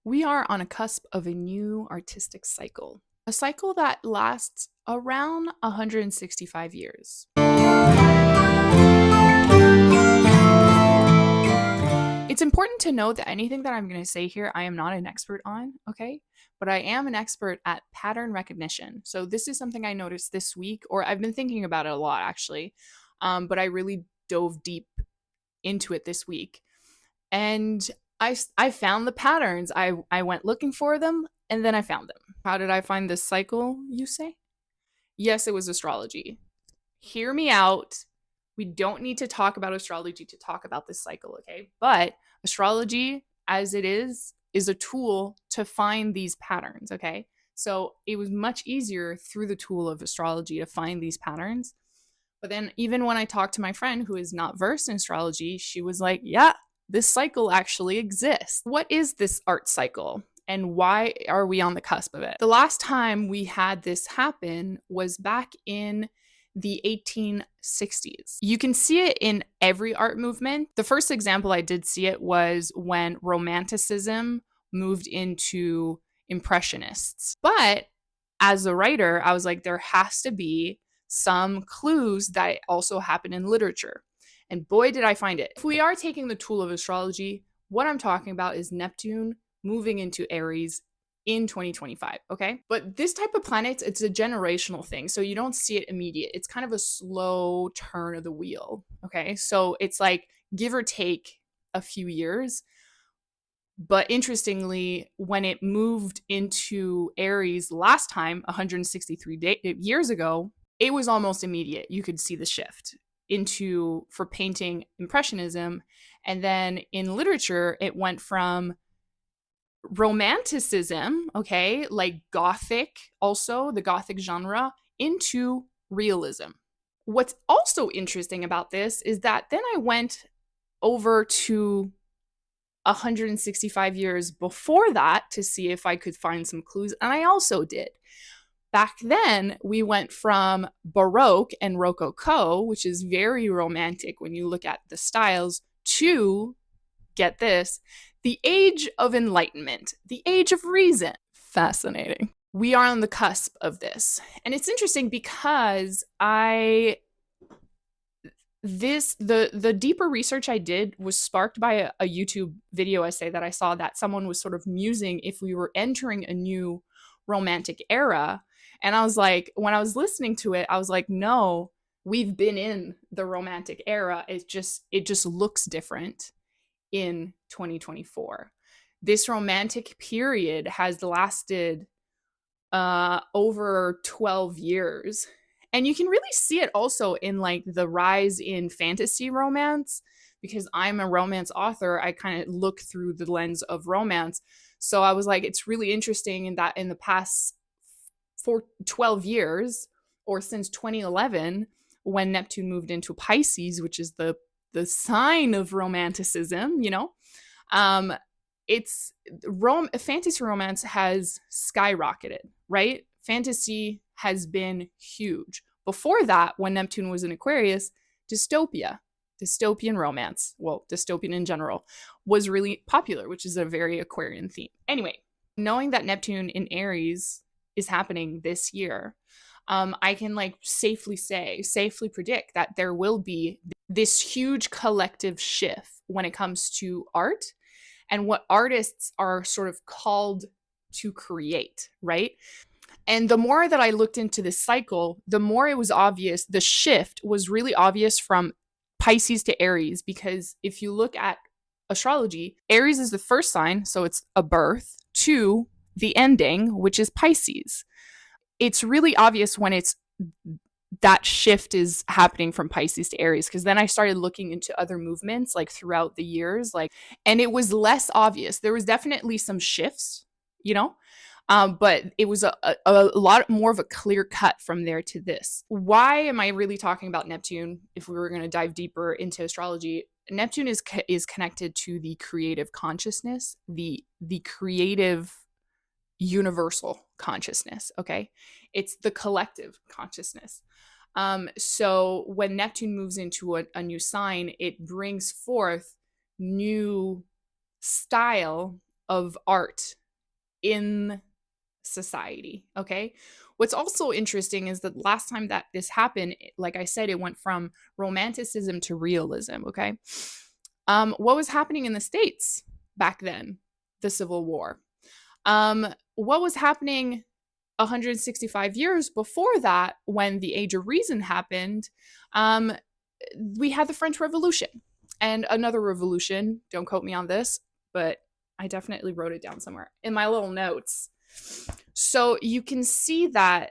We are on a cusp of a new artistic cycle, a cycle that lasts around 165 years. It's important to note that anything that I'm going to say here, I am not an expert on, okay? But I am an expert at pattern recognition. So this is something I noticed this week, or I've been thinking about it a lot actually, but I really dove deep into it this week. And I found the patterns. I went looking for them and then I found them. How did I find this cycle, you say? Yes, it was astrology. Hear me out. We don't need to talk about astrology to talk about this cycle, okay? But astrology, as it is a tool to find these patterns, okay? So it was much easier through the tool of astrology to find these patterns. But then, even when I talked to my friend who is not versed in astrology, she was like, yeah, this cycle actually exists. What is this art cycle? And why are we on the cusp of it? The last time we had this happen was back in the 1860s. You can see it in every art movement. The first example I did see it was when romanticism moved into impressionists. But as a writer, I was like, there has to be some clues that also happen in literature. And boy, did I find it. If we are taking the tool of astrology, what I'm talking about is Neptune moving into Aries in 2025, okay? But this type of planets, it's a generational thing. So you don't see it immediate. It's kind of a slow turn of the wheel, okay? So it's like give or take a few years. But interestingly, when it moved into Aries last time, 163 years ago, it was almost immediate. You could see the shift into for painting impressionism. And then in literature, it went from romanticism, okay, like Gothic, also the Gothic genre, into realism. What's also interesting about this is that then I went over to 165 years before that to see if I could find some clues, and I also did. Back then, we went from Baroque and Rococo, which is very romantic when you look at the styles, to, get this, the Age of Enlightenment, the Age of Reason. Fascinating. We are on the cusp of this. And it's interesting because the deeper research I did was sparked by a YouTube video essay that I saw that someone was sort of musing if we were entering a new romantic era. And I was like, when I was listening to it, I was like, no, we've been in the romantic era. It just looks different in 2024. This romantic period has lasted over 12 years. And you can really see it also in like the rise in fantasy romance, because I'm a romance author. I kind of look through the lens of romance. So I was like, it's really interesting in that in the past 12 years, or since 2011, when Neptune moved into Pisces, which is the sign of romanticism, it's fantasy romance has skyrocketed, right? Fantasy has been huge. Before that, when Neptune was in Aquarius, dystopian romance, well, dystopian in general, was really popular, which is a very Aquarian theme. Anyway, knowing that Neptune in Aries is happening this year, I can like safely predict that there will be this huge collective shift when it comes to art and what artists are sort of called to create, right? And the more that I looked into this cycle, the more it was obvious. The shift was really obvious from Pisces to Aries, because if you look at astrology, Aries is the first sign, so it's a birth, to the ending, which is Pisces. It's really obvious when it's that shift is happening from Pisces to Aries, because then I started looking into other movements like throughout the years, like, and it was less obvious. There was definitely some shifts, but it was a lot more of a clear cut from there to this. Why am I really talking about Neptune? If we were going to dive deeper into astrology, Neptune is connected to the creative consciousness, the creative universal consciousness, okay? It's the collective consciousness. So when Neptune moves into a new sign, it brings forth new style of art in society. Okay. What's also interesting is that last time that this happened, like I said, it went from romanticism to realism. Okay. What was happening in the States back then? The Civil War. What was happening 165 years before that, when the Age of Reason happened? Um, we had the French Revolution and another revolution. Don't quote me on this, but I definitely wrote it down somewhere in my little notes. So you can see that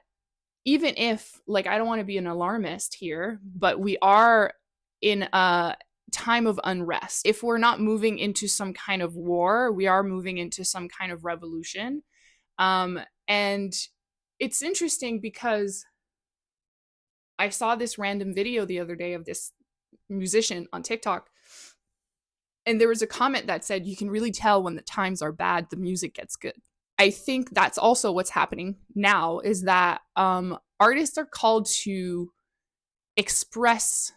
even if, like, I don't want to be an alarmist here, but we are in a time of unrest. If we're not moving into some kind of war, we are moving into some kind of revolution. And it's interesting because I saw this random video the other day of this musician on TikTok, and there was a comment that said, you can really tell when the times are bad, the music gets good. I think that's also what's happening now, is that artists are called to express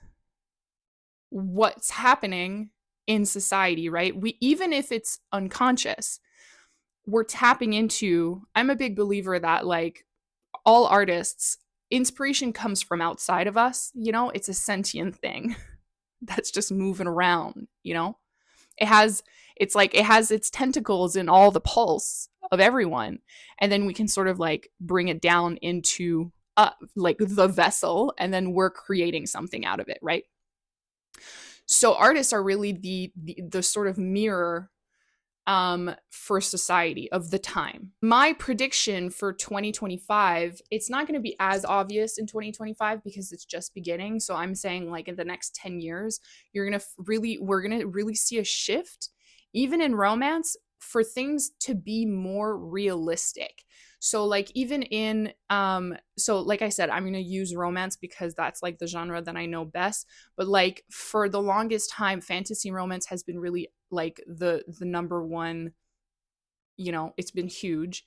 what's happening in society, right? We, even if it's unconscious, we're tapping into, I'm a big believer that, like, all artists, inspiration comes from outside of us, it's a sentient thing that's just moving around, it has it has its tentacles in all the pulse of everyone, and then we can sort of like bring it down into like the vessel, and then we're creating something out of it, right? So artists are really the sort of mirror for society of the time. My prediction for 2025, it's not going to be as obvious in 2025 because it's just beginning. So I'm saying, like, in the next 10 years, we're going to really see a shift, even in romance, for things to be more realistic. So like even in so like I said, I'm going to use romance because that's like the genre that I know best, but like for the longest time, fantasy romance has been really like the number one, it's been huge.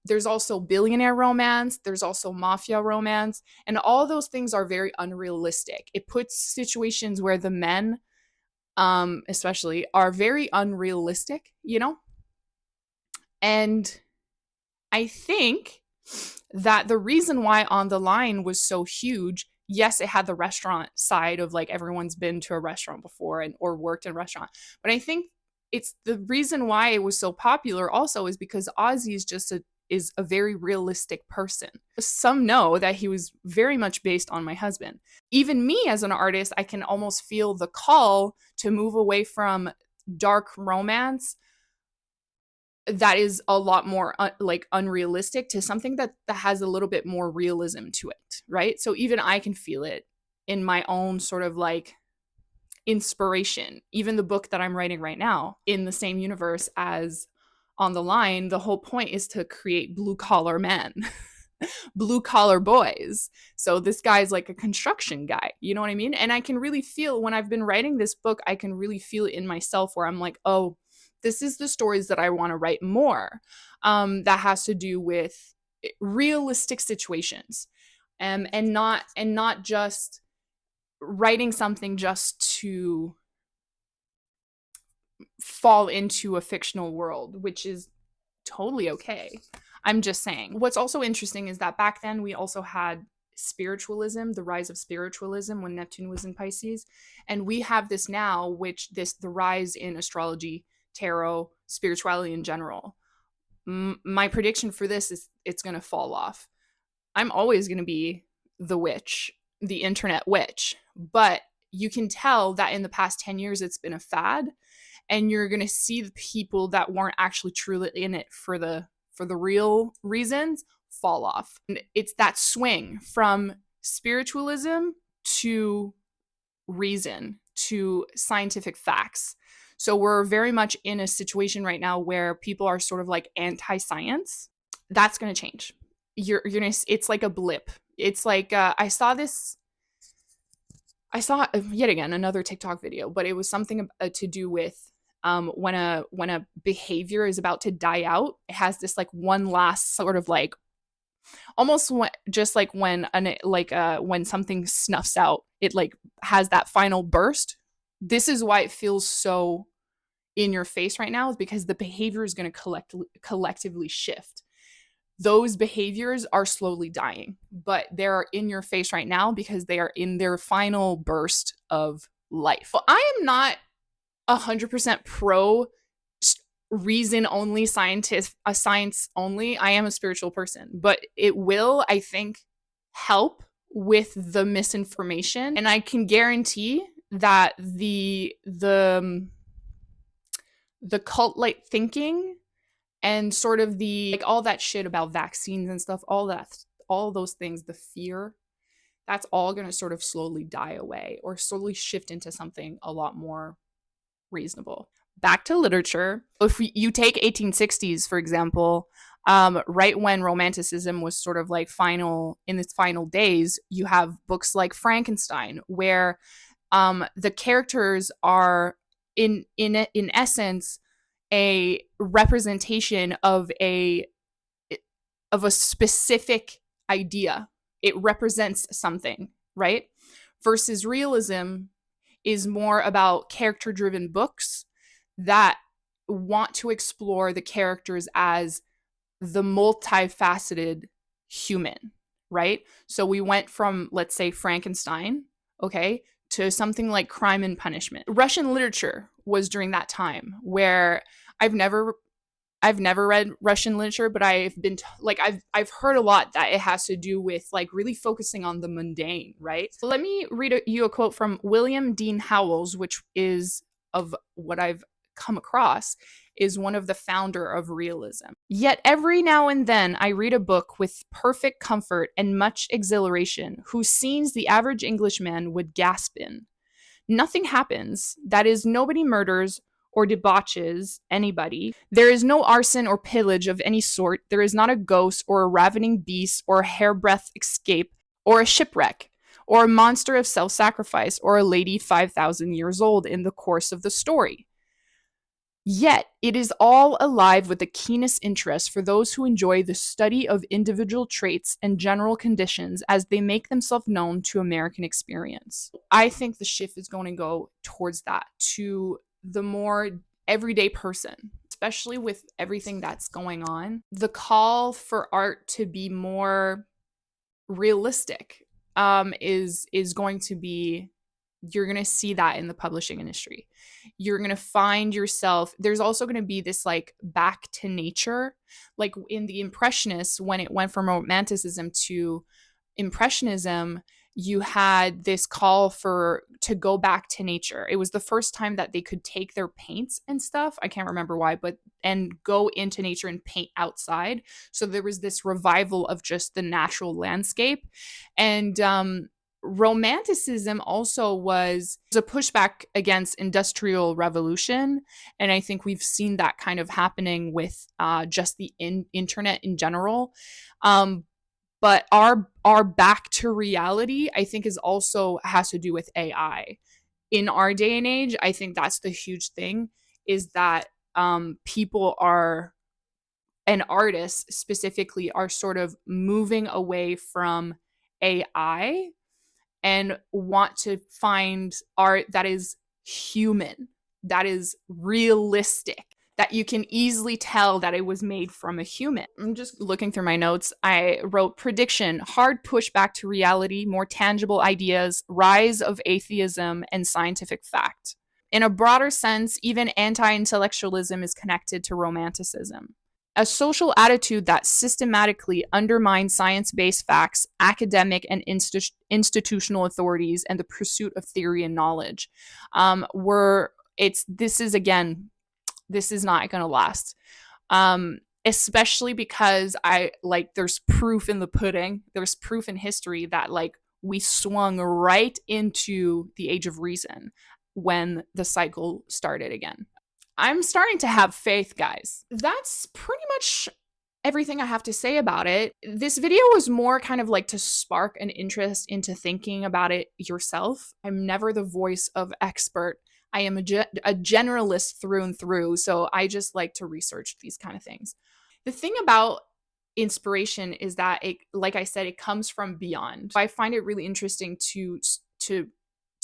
There's also billionaire romance, there's also mafia romance, and all those things are very unrealistic. It puts situations where the men especially are very unrealistic, and I think that the reason why On the Line was so huge, yes, it had the restaurant side of like everyone's been to a restaurant before and or worked in a restaurant, but I think it's the reason why it was so popular also is because Ozzy is a very realistic person. Some know that he was very much based on my husband. Even me as an artist, I can almost feel the call to move away from dark romance that is a lot more like unrealistic to something that has a little bit more realism to it, right? So even I can feel it in my own sort of like inspiration. Even the book that I'm writing right now, in the same universe as On the Line, the whole point is to create blue collar men, blue collar boys. So this guy's like a construction guy, you know what I mean? And I can really feel, when I've been writing this book, I can really feel it in myself where I'm like, oh, this is the stories that I want to write more, that has to do with realistic situations, and not just writing something just to fall into a fictional world, which is totally okay. I'm just saying. What's also interesting is that back then we also had spiritualism, the rise of spiritualism when Neptune was in Pisces, and we have this now, the rise in astrology, tarot, spirituality in general. My prediction for this is it's going to fall off. I'm always going to be the witch, the internet witch, but you can tell that in the past 10 years it's been a fad, and you're going to see the people that weren't actually truly in it for the real reasons fall off. And it's that swing from spiritualism to reason to scientific facts. So we're very much in a situation right now where people are sort of like anti-science. That's going to change. You're gonna. It's like a blip. It's like I saw yet again another TikTok video, but it was something to do with when a behavior is about to die out, it has this like one last sort of like almost just like when something snuffs out, it like has that final burst. This is why it feels so in your face right now is because the behavior is going to collectively shift. Those behaviors are slowly dying, but they're in your face right now because they are in their final burst of life. Well, I am not 100% pro reason only, science only. I am a spiritual person, but it will, I think, help with the misinformation. And I can guarantee that the cult like thinking and sort of the like all that shit about vaccines and stuff, all those things, the fear, that's all going to sort of slowly die away or slowly shift into something a lot more reasonable. Back to literature. If you take 1860s, for example, right when romanticism was sort of like in its final days, you have books like Frankenstein, where the characters are in essence a representation of a specific idea. It represents something, right? Versus realism is more about character-driven books that want to explore the characters as the multifaceted human, right? So we went from, let's say, Frankenstein, okay, to something like Crime and Punishment. Russian literature was during that time where I've never read Russian literature, but I've heard a lot that it has to do with like really focusing on the mundane, right? So let me read you a quote from William Dean Howells, which is, of what I've come across, is one of the founder of realism. Yet every now and then I read a book with perfect comfort and much exhilaration, whose scenes the average Englishman would gasp in. Nothing happens, that is, nobody murders or debauches anybody. There is no arson or pillage of any sort. There is not a ghost or a ravening beast or a hairbreadth escape or a shipwreck or a monster of self-sacrifice or a lady 5,000 years old in the course of the story. Yet it is all alive with the keenest interest for those who enjoy the study of individual traits and general conditions as they make themselves known to American experience. I think the shift is going to go towards that, to the more everyday person, especially with everything that's going on. The call for art to be more realistic is going to be, you're going to see that in the publishing industry. You're going to find yourself, there's also going to be this like back to nature, like in the Impressionists, when it went from romanticism to Impressionism, you had this call to go back to nature. It was the first time that they could take their paints and stuff, I can't remember why, and go into nature and paint outside. So there was this revival of just the natural landscape. And romanticism also was a pushback against industrial revolution, and I think we've seen that kind of happening with just the internet in general. But our back to reality, I think, is also has to do with AI. In our day and age, I think that's the huge thing, is that people are, and artists specifically, are sort of moving away from AI and want to find art that is human, that is realistic, that you can easily tell that it was made from a human. I'm just looking through my notes. I wrote prediction, hard pushback to reality, more tangible ideas, rise of atheism and scientific fact. In a broader sense, even anti-intellectualism is connected to romanticism. A social attitude that systematically undermines science-based facts, academic and institutional authorities, and the pursuit of theory and knowledge. This is not going to last. Especially because there's proof in the pudding. There's proof in history that we swung right into the age of reason when the cycle started again. I'm starting to have faith, guys. That's pretty much everything I have to say about it. This video was more kind of to spark an interest into thinking about it yourself. I'm never the voice of expert. I am a generalist through and through, so I just like to research these kind of things. The thing about inspiration is that it, like I said, it comes from beyond. I find it really interesting to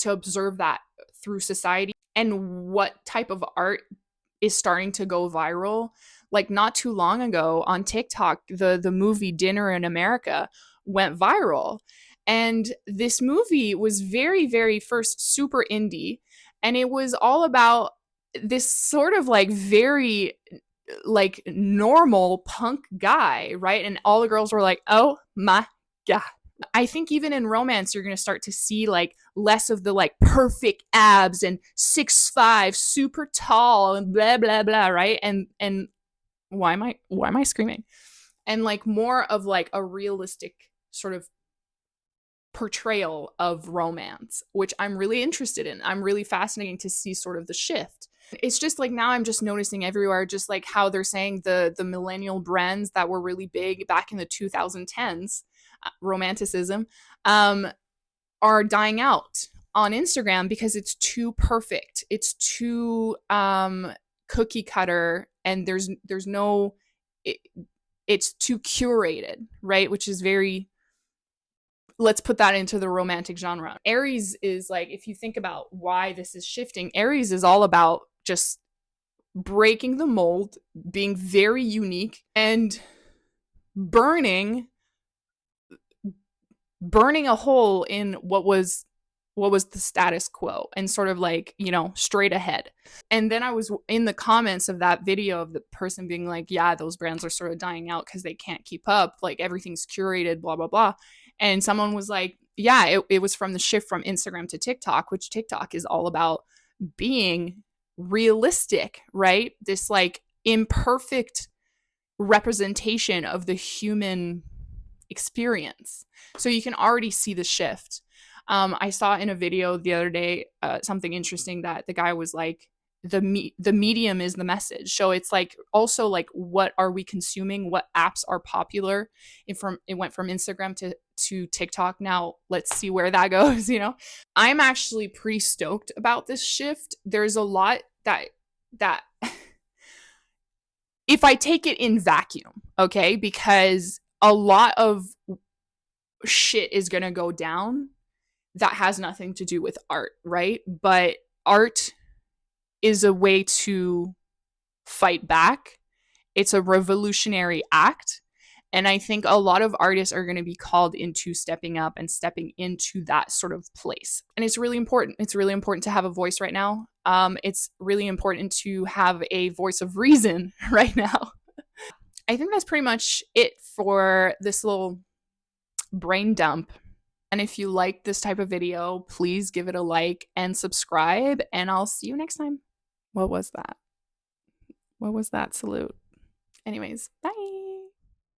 observe that through society and what type of art is starting to go viral. Like not too long ago on TikTok, the movie Dinner in America went viral. And this movie was very, very first super indie. And it was all about this sort of like very like normal punk guy, right? And all the girls were like, oh my God. I think even in romance, you're going to start to see like less of the like perfect abs and 6'5", super tall and blah, blah, blah, right? And why am I screaming? And like more of like a realistic sort of portrayal of romance, which I'm really interested in. I'm really fascinating to see sort of the shift. It's just like now I'm just noticing everywhere just like how they're saying the millennial brands that were really big back in the 2010s, romanticism, um are dying out on Instagram because it's too perfect. It's too cookie cutter, and there's no it, it's too curated, right? Which is very, let's put that into the romantic genre. Aries is like, if you think about why this is shifting, Aries is all about just breaking the mold, being very unique, and burning burning a hole in what was the status quo and sort of like, straight ahead. And then I was in the comments of that video of the person being like, yeah, those brands are sort of dying out because they can't keep up, like everything's curated, blah blah blah. And someone was like, yeah, it was from the shift from Instagram to TikTok, which TikTok is all about being realistic, right? This like imperfect representation of the human experience. So you can already see the shift. I saw in a video the other day something interesting that the guy was like, the medium is the message. So it's like also like, what are we consuming? What apps are popular? It went from Instagram to TikTok. Now let's see where that goes. I'm actually pretty stoked about this shift. There's a lot that if I take it in vacuum, okay, because a lot of shit is going to go down that has nothing to do with art, right? But art is a way to fight back. It's a revolutionary act. And I think a lot of artists are going to be called into stepping up and stepping into that sort of place. And it's really important. It's really important to have a voice right now. It's really important to have a voice of reason right now. I think that's pretty much it for this little brain dump. And if you like this type of video, please give it a like and subscribe, and I'll see you next time. What was that? What was that salute? Anyways, bye.